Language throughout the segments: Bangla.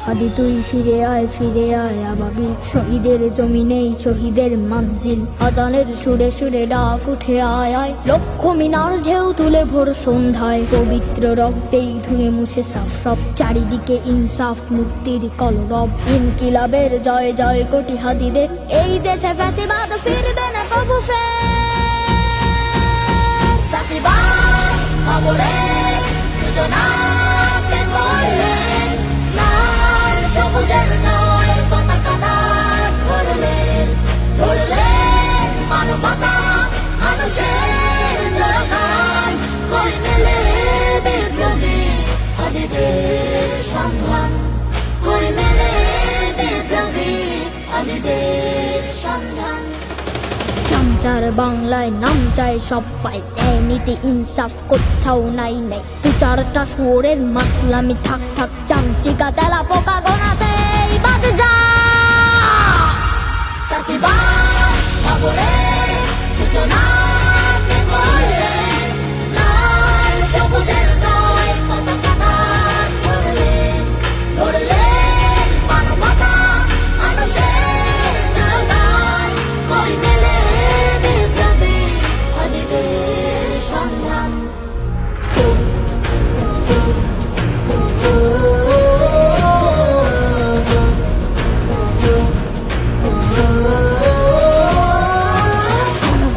হাদি তুই ফিরে আয় আবাবিল। শহীদের জমিনেই শহীদের মঞ্জিল, আজানের সুরে সুরে ডাক উঠে আয় আয়। লক্ষ মিনার ঢেউ তুলে ভোর সন্ধ্যায়, পবিত্র রক্তেই ধুয়ে মুছে সাফ সব। চারিদিকে ইনসাফ মুক্তির কলরব, ইনকিলাবের জয় জয় কোটি হাদিদের। এই দেশে ফ্যাসিবাদ ফিরবে না কবু ফের। ফ্যাসিবাদ খবরের সূচনা কে করলেন, লাল সবুজের জয় পতাকাটা ধরলেন। ধরলেন মানবতা মানুষের জয়গান, কই মেলে বিপ্লবী হাদিদের সন্ধান। কই মেলে বিপ্লবী হাদিদের সন্ধান। চামচার বাংলায় নাম চায় সবাই, ন্যায় নীতি ইনসাফ কোথাও নাই নাই। দু চারটা সুরের মাতলামি থাক থাক, চামচিকা তেলা পোকা গোনাতেই বাদ যা। ফ্যাসিবাদ খবরের সূচনা কে করলেন, লাল সবুজের জয় পতাকাটা ধরলেন। ধরলেন মানবতা মানুষের জয়গান, কই মেলে বিপ্লবী হাদিদের সন্ধান।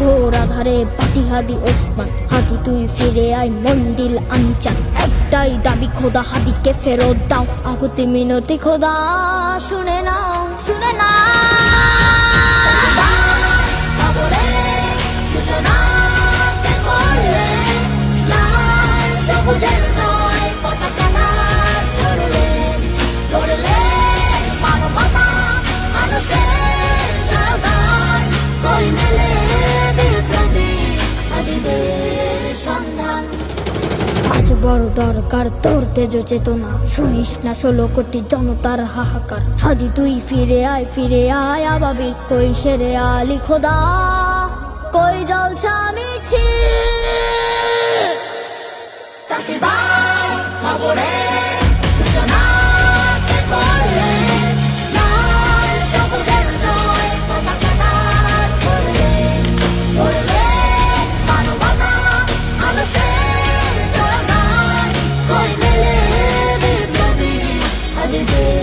ঘোর আধারে পাটি হাদি ওসমান, হাদি তুই ফিরে আয় মন্দিল আনচান। একটাই দাবি খোদা, হাদিকে ফেরত দাও। আকুতি মিনতি খোদা শুনে নাও, শুনে নাও। খবরের সূচনা কে করলেন, লাল সবুজের জয় পতাকাটা ধরলেন। ধরলেন মানবতা মানুষের জয়গান, কই মেলে বিপ্লবী হাদিদের সন্ধান। আজ বড় দরকার তোর তেজ চেতনা, শুনিস না 16 কোটি জনতার হাহাকার। হাদি তুই ফিরে আয় আবাবি, কই শেরে আলী খোদা, কই জলসা মিছিল। ফ্যাসিবাদ খবরের সূচনা কে করলেন, লাল সবুজের জয় পতাকাটা ধরলেন। ধরলেন মানবতা মানুষের জয়গান, কই মেলে বিপ্লবী হাদিদের